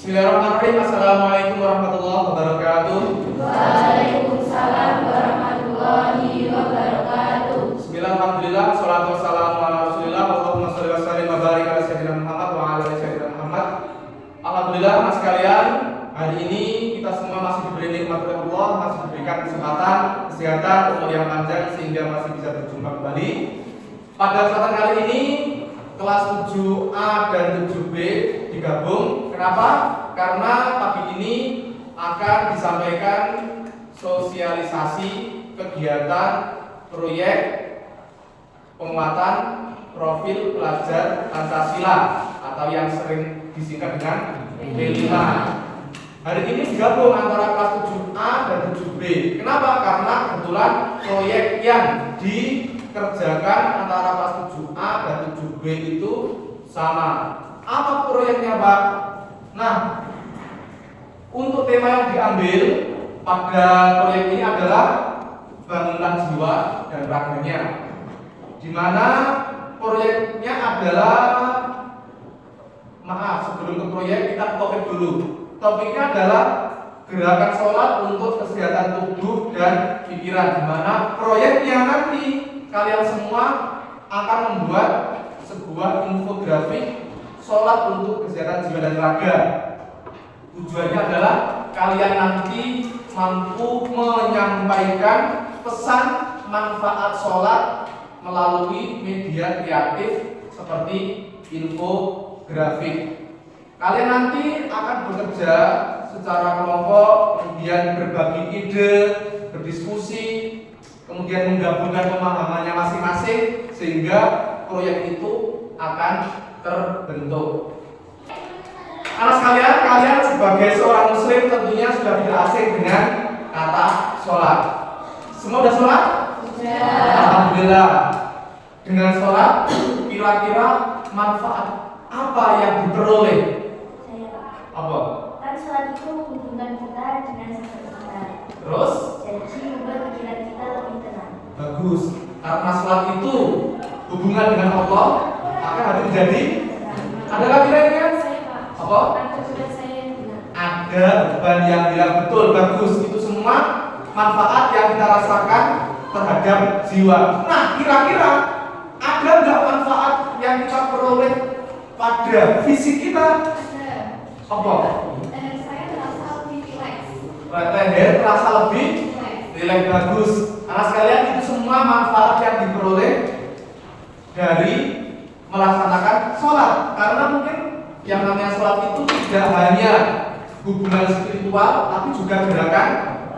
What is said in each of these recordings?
Bismillahirrahmanirrahim. Assalamualaikum warahmatullahi wabarakatuh. Waalaikumsalam warahmatullahi wabarakatuh. Bismillahirrahmanirrahim. Wassalatu wassalamu ala Rasulillah. Allahumma shalli wa sallim wa barik ala sayyidina Muhammad wa ala ali sayyidina Muhammad. Alhamdulillah, mas sekalian, hari ini kita semua masih diberi nikmat oleh Allah, masih diberikan kesempatan, kesehatan, umur yang panjang sehingga masih bisa berjumpa kembali. Pada kesempatan kali ini kelas 7A dan 7B digabung. Kenapa? Karena pagi ini akan disampaikan sosialisasi kegiatan proyek penguatan profil pelajar Pancasila atau yang sering disingkat dengan P5. Hari ini digabung antara kelas 7A dan 7B. Kenapa? Karena kebetulan proyek yang dikerjakan antara kelas 7A dan 7B itu sama. Apa proyeknya, Pak? Nah, untuk tema yang diambil pada proyek ini adalah bangunan jiwa dan raganya, di mana proyeknya adalah, sebelum ke proyek kita ke topik dulu. Topiknya adalah gerakan sholat untuk kesehatan tubuh dan pikiran, di mana proyeknya nanti kalian semua akan membuat sebuah infografik sholat untuk kesehatan jiwa dan raga. Tujuannya adalah kalian nanti mampu menyampaikan pesan manfaat sholat melalui media kreatif seperti infografik. Kalian nanti akan bekerja secara kelompok, kemudian berbagi ide, berdiskusi, kemudian menggabungkan pemahamannya masing-masing sehingga proyek itu akan terbentuk. Anak sekalian, kalian sebagai seorang muslim tentunya sudah tidak asing dengan kata sholat. Semua sudah sholat? Sudah. Alhamdulillah. Dengan sholat, kira-kira manfaat apa yang diperoleh? Apa? Kan sholat itu hubungan kita dengan Sang Pencipta. Terus? Jadi membuat pikiran kita lebih tenang. Bagus. Karena sholat itu hubungan dengan Allah, maka harus menjadi. Ada lagi lainnya? Apa? Ada beban yang bilang betul, bagus. Itu semua manfaat yang kita rasakan terhadap jiwa. Nah, kira-kira ada nggak manfaat yang kita peroleh pada fisik kita? Apa? Leher saya terasa lebih rileks. Leher terasa lebih rileks, bagus. Anak sekalian, itu semua manfaat yang diperoleh dari melaksanakan sholat. Karena mungkin yang namanya sholat itu tidak hanya hubungan spiritual, tapi juga gerakan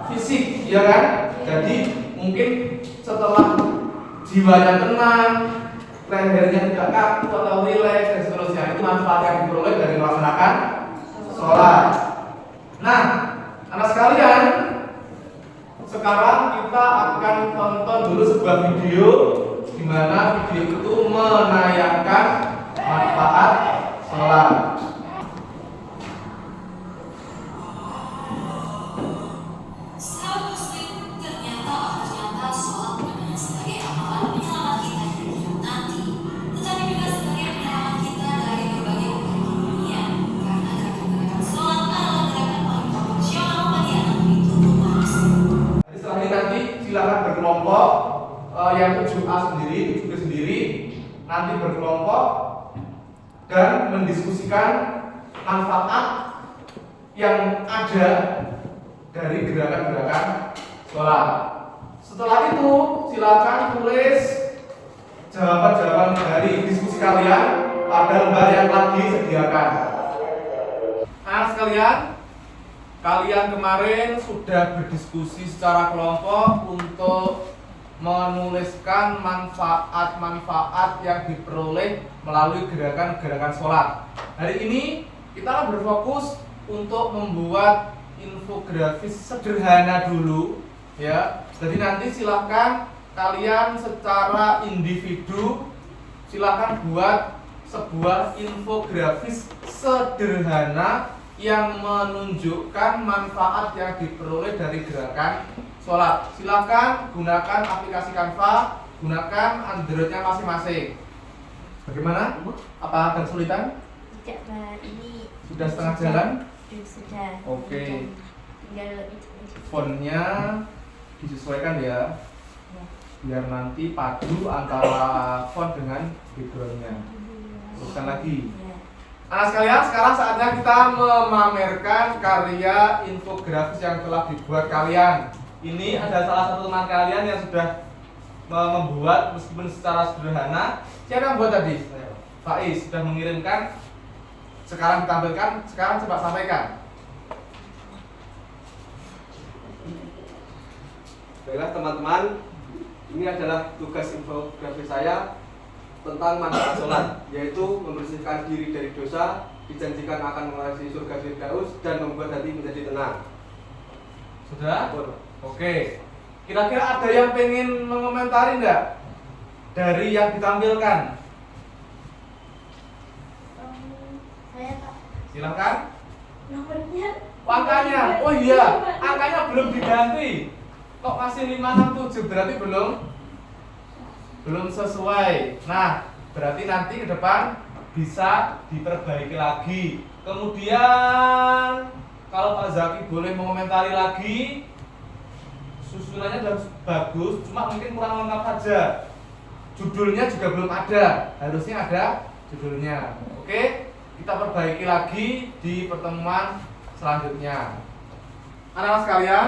fisik, ya kan? Jadi mungkin setelah jiwanya tenang, lehernya tidak kaku atau rileks dan seterusnya, itu manfaat yang diperoleh dari melaksanakan sholat. Nah, anak sekalian, sekarang kita akan tonton dulu sebuah video di mana video itu menayangkan manfaat sholat. Sahabat muslim, ternyata sholat bukan hanya sebagai amalan penyelamat kita di hidup nanti, tetapi juga sebagai penyelamat kita dari berbagai penyakit dunia. Karena gerakan-gerakan sholat adalah gerakan paling proporsional bagi anatomi tubuh manusia. Jadi setelah ini nanti silakan berkelompok, yang 7A sendiri, 7B sendiri, nanti berkelompok dan mendiskusikan manfaat yang ada dari gerakan-gerakan sholat. Setelah itu silakan tulis jawaban-jawaban dari diskusi kalian pada lembar yang telah disediakan. Nah sekalian, kalian kemarin sudah berdiskusi secara kelompok untuk menuliskan manfaat-manfaat yang diperoleh melalui gerakan-gerakan sholat. Hari ini kita berfokus untuk membuat infografis sederhana dulu, ya. Jadi nanti silahkan kalian secara individu silahkan buat sebuah infografis sederhana yang menunjukkan manfaat yang diperoleh dari gerakan sholat. Silakan gunakan aplikasi Canva, gunakan Android-nya masing-masing. Bagaimana? Apa ada kesulitan? Tidak, Pak. Ini Sudah setengah jalan? Sudah. Oke. Tinggal lebih. Fontnya disesuaikan ya, Ya. biar nanti padu antara font dengan backgroundnya. Teruskan lagi. Ya. Anak sekalian, sekarang saatnya kita memamerkan karya infografis yang telah dibuat kalian. Ini ada salah satu teman kalian yang sudah membuat meskipun secara sederhana. Siapa yang buat tadi? Faiz sudah mengirimkan. Sekarang ditampilkan, sekarang coba sampaikan. Baiklah teman-teman, ini adalah tugas infografis saya tentang manfaat sholat, yaitu membersihkan diri dari dosa, dijanjikan akan mewarisi surga Firdaus, dan membuat hati menjadi tenang. Sudah? Oke. Kira-kira ada yang pengen mengomentari enggak dari yang ditampilkan? Saya Pak. Silahkan. Nomornya. Angkanya, oh iya, angkanya belum diganti. Kok masih 567, berarti belum sesuai. Nah, berarti nanti ke depan bisa diperbaiki lagi. Kemudian kalau Pak Zaki boleh mengomentari lagi, susunannya sudah bagus, cuma mungkin kurang lengkap saja. Judulnya juga belum ada, harusnya ada judulnya. Oke, kita perbaiki lagi di pertemuan selanjutnya. Anak-anak sekalian,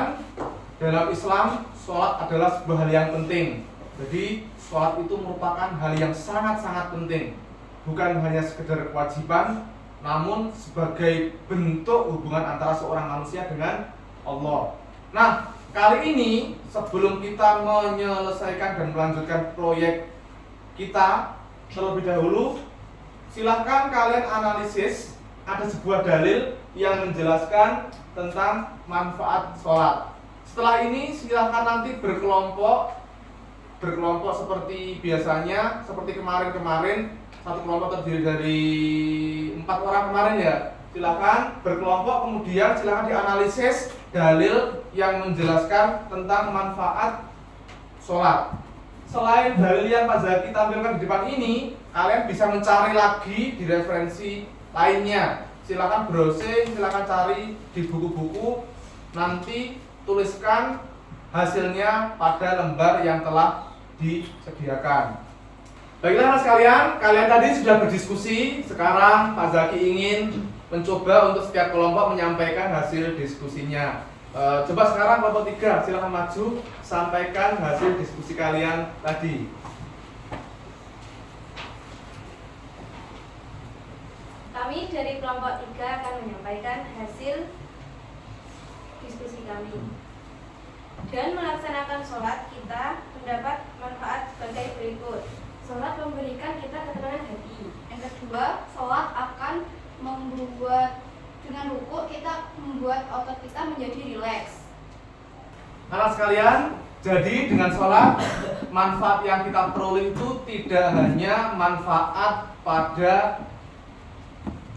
dalam Islam, sholat adalah sebuah hal yang penting. Jadi, sholat itu merupakan hal yang sangat-sangat penting. Bukan hanya sekedar kewajiban, namun sebagai bentuk hubungan antara seorang manusia dengan Allah. Nah, kali ini sebelum kita menyelesaikan dan melanjutkan proyek kita, terlebih dahulu silahkan kalian analisis. Ada sebuah dalil yang menjelaskan tentang manfaat sholat. Setelah ini silahkan nanti berkelompok seperti biasanya, seperti kemarin-kemarin. Satu kelompok terdiri dari 4 orang kemarin ya. Silahkan berkelompok, kemudian silahkan dianalisis dalil yang menjelaskan tentang manfaat sholat. Selain dalil yang Pak Zaki tampilkan di depan ini, kalian bisa mencari lagi di referensi lainnya. Silahkan browsing, silahkan cari di buku-buku. Nanti tuliskan hasilnya pada lembar yang telah disediakan. Baiklah anak sekalian, kalian tadi sudah berdiskusi. Sekarang Pak Zaki ingin mencoba untuk setiap kelompok menyampaikan hasil diskusinya. Coba sekarang kelompok 3, silahkan maju, sampaikan hasil diskusi kalian tadi. Kami dari kelompok 3 akan menyampaikan hasil diskusi kami. Dan melaksanakan sholat kita mendapat manfaat sebagai berikut. Sholat memberikan kita ketenangan hati. Yang kedua, sholat akan membuat dengan ruku kita membuat otot kita menjadi rileks. Anak sekalian, jadi dengan sholat manfaat yang kita peroleh itu tidak hanya manfaat pada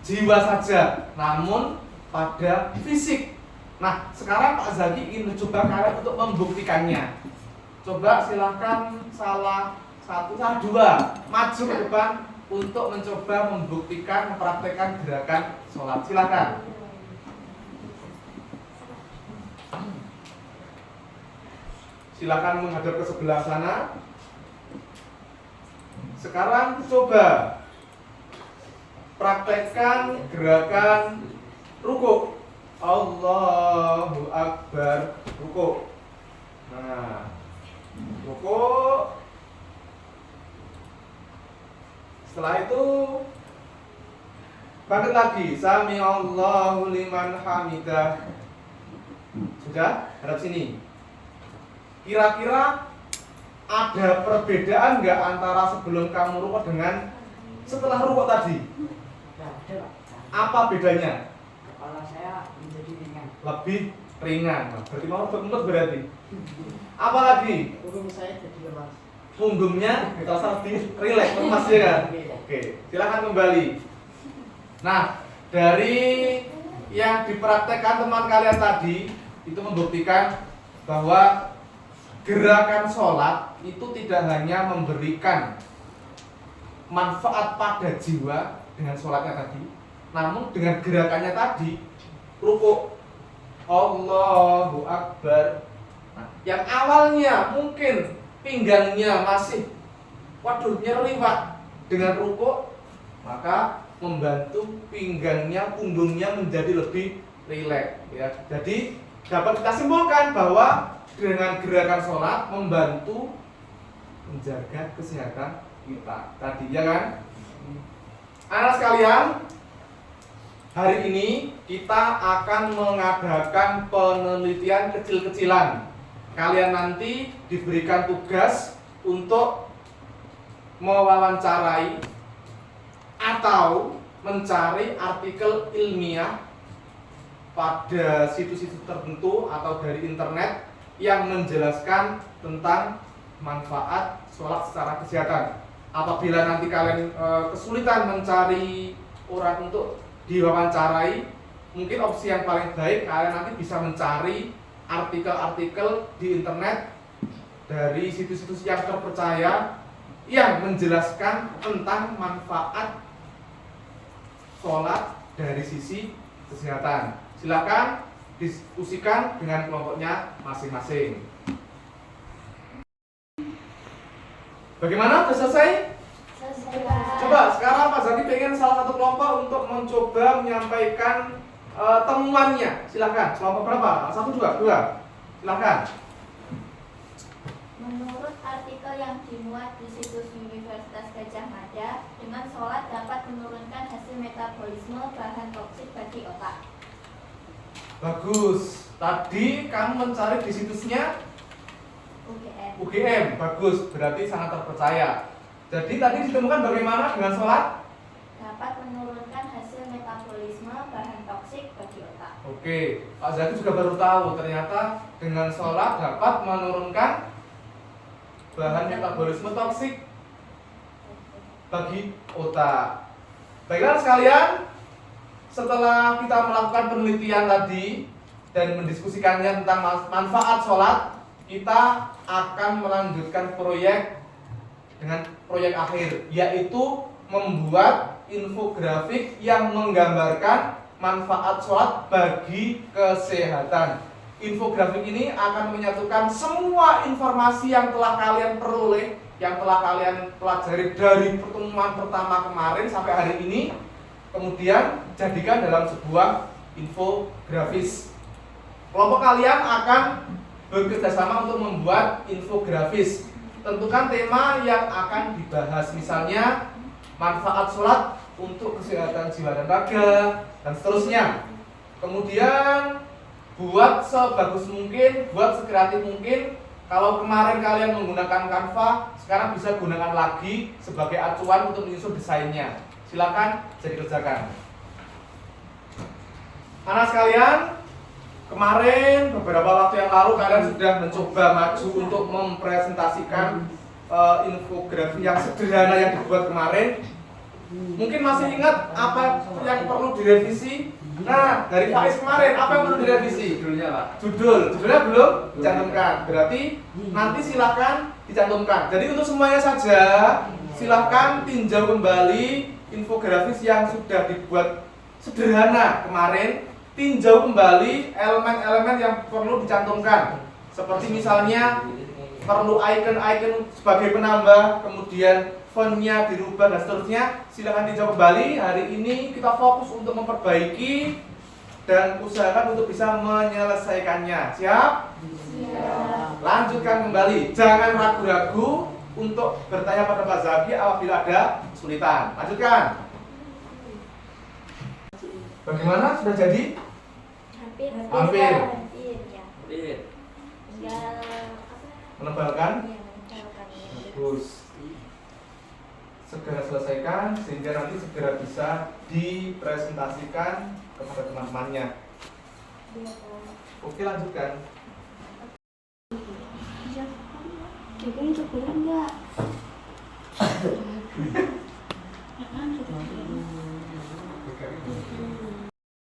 jiwa saja, namun pada fisik. Nah, sekarang Pak Zaki ingin mencoba kalian untuk membuktikannya. Coba silahkan salah dua maju ke depan untuk mencoba membuktikan, mempraktekkan gerakan sholat. Silahkan. Silahkan menghadap ke sebelah sana. Sekarang coba praktekkan gerakan ruku. Allahu Akbar, ruku. Nah, ruku. Setelah itu bangkit lagi. Sami Allahu liman hamidah. Sudah? Hadap sini. Kira-kira ada perbedaan nggak antara sebelum kamu ruku dengan setelah ruku tadi? Apa bedanya? Kepala saya menjadi ringan. Lebih ringan. Nah, berarti mau berlutut berarti. Apa lagi? Punggung saya jadi lemas. Punggungnya terasa lebih rileks, lemas ya kan? Oke, silakan kembali. Nah, dari yang dipraktekkan teman kalian tadi itu membuktikan bahwa gerakan sholat itu tidak hanya memberikan manfaat pada jiwa dengan sholatnya tadi, namun dengan gerakannya tadi rukuk. Allahu Akbar. Nah, yang awalnya mungkin pinggangnya masih waduh nyeri Pak dengan rukuk, maka membantu pinggangnya, punggungnya menjadi lebih rileks ya. Jadi dapat kita simpulkan bahwa dengan gerakan sholat membantu menjaga kesehatan kita tadi ya kan. Anak sekalian, hari ini kita akan mengadakan penelitian kecil-kecilan. Kalian nanti diberikan tugas untuk mewawancarai atau mencari artikel ilmiah pada situs-situs tertentu atau dari internet yang menjelaskan tentang manfaat sholat secara kesehatan. Apabila nanti kalian kesulitan mencari orang untuk diwawancarai, mungkin opsi yang paling baik kalian nanti bisa mencari artikel-artikel di internet dari situs-situs yang terpercaya yang menjelaskan tentang manfaat sholat dari sisi kesehatan. Silakan diskusikan dengan kelompoknya masing-masing. Bagaimana? Sudah selesai? Coba sekarang Pak Zaki pengen salah satu kelompok untuk mencoba menyampaikan temuannya. Silakan. Kelompok berapa? Satu, dua. Silakan. Menurut artikel yang dimuat di situs Universitas Gadjah Mada, dengan sholat dapat menurunkan hasil metabolisme bahan toksik bagi otak. Bagus. Tadi kamu mencari di situsnya UGM. Bagus. Berarti sangat terpercaya. Jadi tadi ditemukan bagaimana dengan sholat? Dapat menurunkan hasil metabolisme bahan toksik bagi otak. Oke, Pak Zaki juga baru tahu ternyata dengan sholat dapat menurunkan bahan metabolisme toksik bagi otak. Baiklah sekalian, setelah kita melakukan penelitian tadi dan mendiskusikannya tentang manfaat sholat, kita akan melanjutkan proyek dengan proyek akhir, yaitu membuat infografik yang menggambarkan manfaat sholat bagi kesehatan. Infografik ini akan menyatukan semua informasi yang telah kalian peroleh, yang telah kalian pelajari dari pertemuan pertama kemarin sampai hari ini, kemudian jadikan dalam sebuah infografis. Kelompok kalian akan bekerjasama untuk membuat infografis. Tentukan tema yang akan dibahas, misalnya manfaat sholat untuk kesehatan jiwa dan raga, dan seterusnya. Kemudian buat sebagus mungkin, buat sekreatif mungkin. Kalau kemarin kalian menggunakan Canva, sekarang bisa gunakan lagi sebagai acuan untuk menyusun desainnya. Silakan jadi kerjakan. Anak sekalian, kemarin beberapa waktu yang lalu kalian sudah mencoba maju untuk mempresentasikan infografi yang sederhana yang dibuat kemarin. Mungkin masih ingat apa yang perlu direvisi? Nah, dari Faiz kemarin apa yang perlu direvisi? Judulnya Pak. Judulnya belum dicantumkan. Berarti nanti silakan dicantumkan. Jadi untuk semuanya saja silakan tinjau kembali infografis yang sudah dibuat sederhana kemarin. Tinjau kembali elemen-elemen yang perlu dicantumkan. Seperti misalnya perlu icon-icon sebagai penambah, kemudian fontnya dirubah dan seterusnya. Silakan tinjau kembali. Hari ini kita fokus untuk memperbaiki dan usahakan untuk bisa menyelesaikannya. Siap? Siap. Lanjutkan kembali. Jangan ragu-ragu untuk bertanya pada Pak Zaki apabila ada kesulitan. Lanjutkan. Bagaimana? Sudah jadi? Hampir. Ya. Tinggal Menebalkan? Iya, menebalkan. Bagus. Segera selesaikan sehingga nanti segera bisa dipresentasikan kepada teman-temannya. Oke, lanjutkan. Jadi untuk bulan enggak?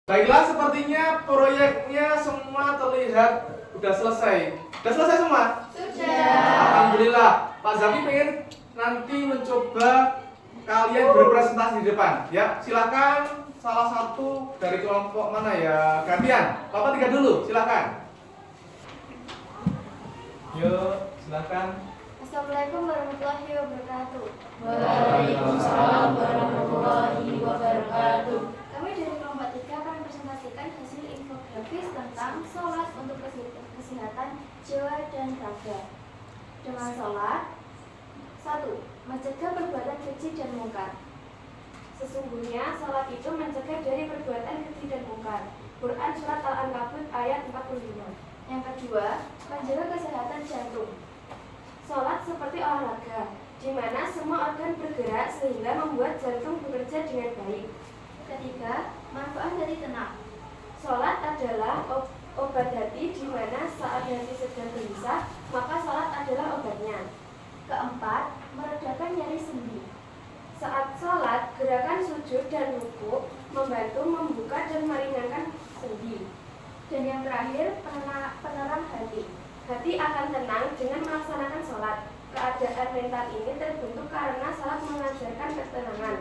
Baiklah, sepertinya proyeknya semua terlihat sudah selesai. Sudah selesai semua? Sudah. Alhamdulillah. Pak Zaki pengen nanti mencoba kalian berpresentasi di depan. Ya, silakan salah satu dari kelompok mana ya? Gantian. Bapak 3 dulu, silakan. Yuk, silakan. Assalamualaikum warahmatullahi wabarakatuh. Waalaikumsalam warahmatullahi wabarakatuh. Kami dari kelompok 3 akan mempresentasikan hasil infografis tentang sholat untuk kesehatan jiwa dan raga. Dengan sholat, 1. Mencegah perbuatan keji dan mungkar. Sesungguhnya sholat itu mencegah dari perbuatan keji dan mungkar. Quran Surat Al-Ankabut ayat 45. Yang kedua, menjaga kesehatan jantung. Sholat seperti olahraga, di mana semua organ bergerak sehingga membuat jantung bekerja dengan baik. Ketiga, manfaat hati tenang. Sholat adalah obat hati, di mana saat hati sedang gelisah, maka sholat adalah obatnya. Keempat, meredakan nyeri sendi. Saat sholat, gerakan sujud dan rukuk membantu membuka dan meringankan sendi. Dan yang terakhir, penerang hati. Hati akan tenang dengan melaksanakan sholat. Keadaan mental ini terbentuk karena sholat mengajarkan ketenangan.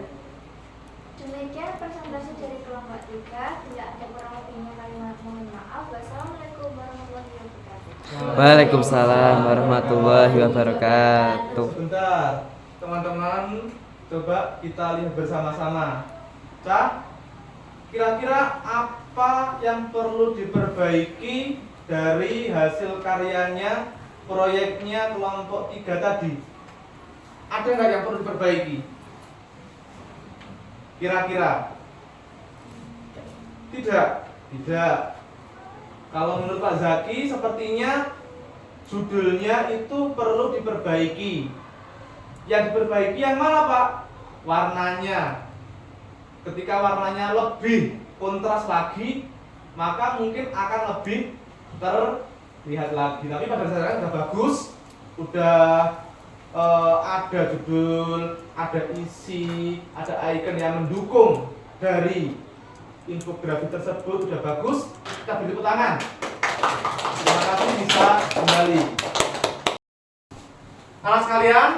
Demikian presentasi dari kelompok 3. Tidak ada kurang lebihnya, kami mohon maaf. Wassalamualaikum warahmatullahi wabarakatuh. Waalaikumsalam warahmatullahi wabarakatuh. Sebentar, teman-teman, coba kita lihat bersama-sama. Kira-kira apa yang perlu diperbaiki dari hasil karyanya, proyeknya kelompok 3 tadi? Ada nggak yang perlu diperbaiki? Kira-kira? Tidak. Kalau menurut Pak Zaki, sepertinya judulnya itu perlu diperbaiki. Yang diperbaiki yang mana, Pak? Warnanya. Ketika warnanya lebih kontras lagi, maka mungkin akan lebih terlihat lagi. Tapi pada dasarnya sudah bagus, udah ada judul, ada isi, ada icon yang mendukung dari infografis tersebut, sudah bagus. Kita beri tepuk tangan. Terima kasih, bisa kembali. Anak sekalian,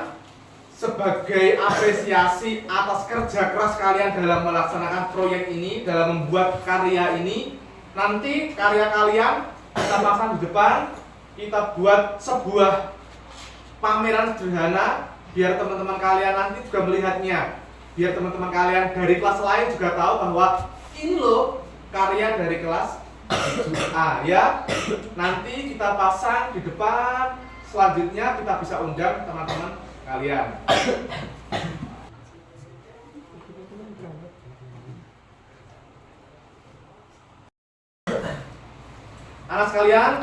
sebagai apresiasi atas kerja keras kalian dalam melaksanakan proyek ini, dalam membuat karya ini, nanti karya kalian kita pasang di depan, kita buat sebuah pameran sederhana biar teman-teman kalian nanti juga melihatnya, biar teman-teman kalian dari kelas lain juga tahu bahwa ini loh karya dari kelas A ya. Nanti kita pasang di depan, selanjutnya kita bisa undang teman-teman kalian. Anak sekalian,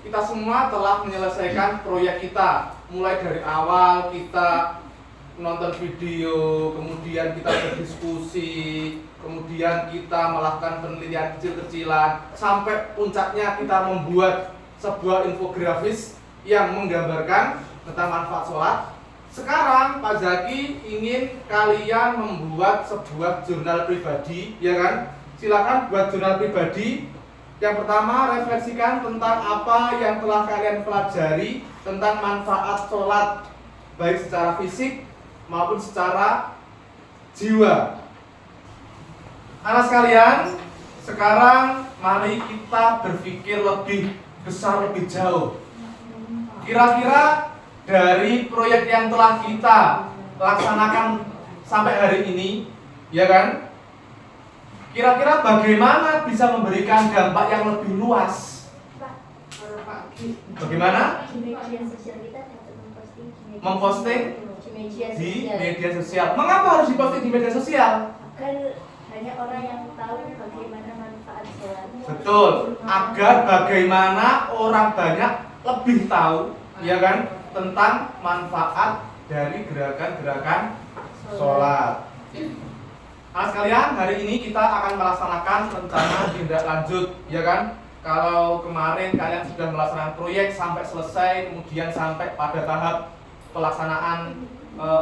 kita semua telah menyelesaikan proyek kita. Mulai dari awal kita nonton video, kemudian kita berdiskusi, kemudian kita melakukan penelitian kecil-kecilan, sampai puncaknya kita membuat sebuah infografis yang menggambarkan tentang manfaat sholat. Sekarang Pak Zaki ingin kalian membuat sebuah jurnal pribadi, ya kan? Silakan buat jurnal pribadi. Yang pertama, refleksikan tentang apa yang telah kalian pelajari tentang manfaat sholat, baik secara fisik maupun secara jiwa. Anak sekalian, sekarang mari kita berpikir lebih besar, lebih jauh. Kira-kira dari proyek yang telah kita laksanakan sampai hari ini, ya kan? Kira-kira bagaimana bisa memberikan dampak yang lebih luas? Bagaimana? Di media sosial kita dapat Memposting di media sosial. Mengapa harus diposting di media sosial? agar hanya orang yang tahu bagaimana manfaat sholat. Betul, agar bagaimana orang banyak lebih tahu, ya kan, tentang manfaat dari gerakan-gerakan sholat. Nah sekalian, hari ini kita akan melaksanakan rencana tindak lanjut, ya kan? Kalau kemarin kalian sudah melaksanakan proyek sampai selesai, kemudian sampai pada tahap pelaksanaan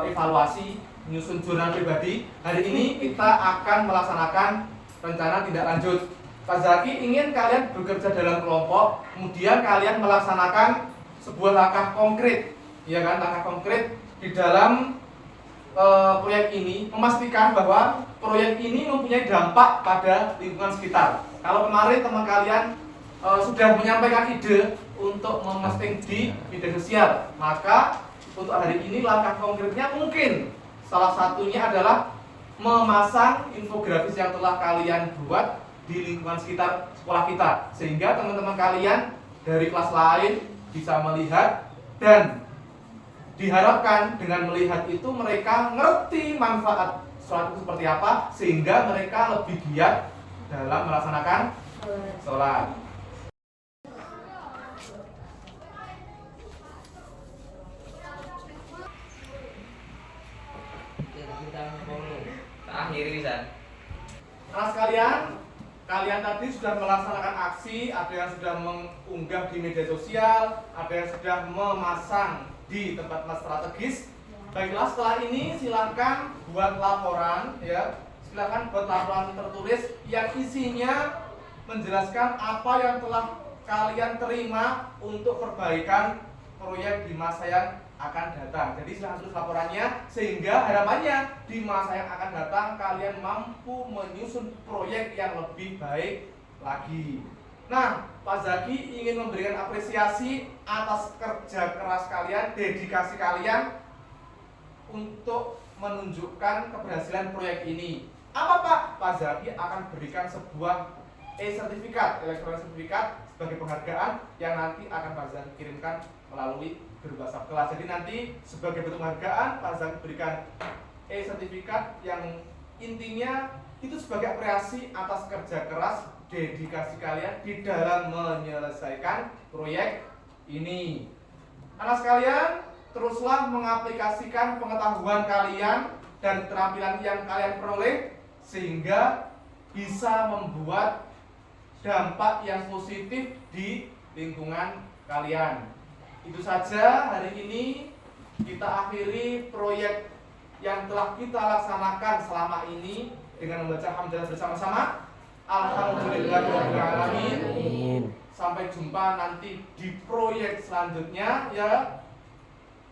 evaluasi, menyusun jurnal pribadi. Hari ini kita akan melaksanakan rencana tindak lanjut. Pak Zaki ingin kalian bekerja dalam kelompok, kemudian kalian melaksanakan sebuah langkah konkret, ya kan? Langkah konkret di dalam proyek ini, memastikan bahwa proyek ini mempunyai dampak pada lingkungan sekitar. Kalau kemarin teman kalian sudah menyampaikan ide untuk memposting di media sosial, maka untuk hari ini langkah konkretnya mungkin salah satunya adalah memasang infografis yang telah kalian buat di lingkungan sekitar sekolah kita, sehingga teman-teman kalian dari kelas lain bisa melihat, dan diharapkan dengan melihat itu mereka ngerti manfaat sholat itu seperti apa, sehingga mereka lebih giat dalam melaksanakan sholat. Akhiri bisa. Nah kalian tadi sudah melaksanakan aksi, ada yang sudah mengunggah di media sosial, ada yang sudah memasang di tempat-tempat strategis. Baiklah, setelah ini silakan buat laporan, ya. Silakan buat laporan tertulis yang isinya menjelaskan apa yang telah kalian terima untuk perbaikan proyek di masa yang akan datang. Jadi silahkan tulis laporannya, sehingga harapannya di masa yang akan datang kalian mampu menyusun proyek yang lebih baik lagi. Nah, Pak Zaki ingin memberikan apresiasi atas kerja keras kalian, dedikasi kalian untuk menunjukkan keberhasilan proyek ini. Apa Pak? Pak Zaki akan berikan sebuah e-sertifikat, elektronik sertifikat sebagai penghargaan yang nanti akan Pak Zaki kirimkan melalui grup WhatsApp kelas. Jadi nanti sebagai bentuk penghargaan Pak Zaki berikan e-sertifikat yang intinya itu sebagai apresiasi atas kerja keras, dedikasi kalian di dalam menyelesaikan proyek ini. Anak sekalian, teruslah mengaplikasikan pengetahuan kalian dan keterampilan yang kalian peroleh sehingga bisa membuat dampak yang positif di lingkungan kalian. Itu saja hari ini kita akhiri proyek yang telah kita laksanakan selama ini dengan membaca hamdalah bersama-sama. Alhamdulillahirabbil alamin. Sampai jumpa nanti di proyek selanjutnya, ya.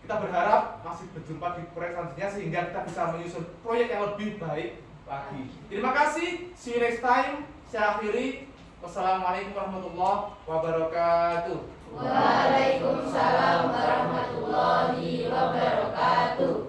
Kita berharap masih berjumpa di proyek selanjutnya sehingga kita bisa menyusun proyek yang lebih baik lagi. Terima kasih. See you next time. Saya akhiri. Wassalamualaikum warahmatullahi wabarakatuh. Waalaikumsalam warahmatullahi wabarakatuh.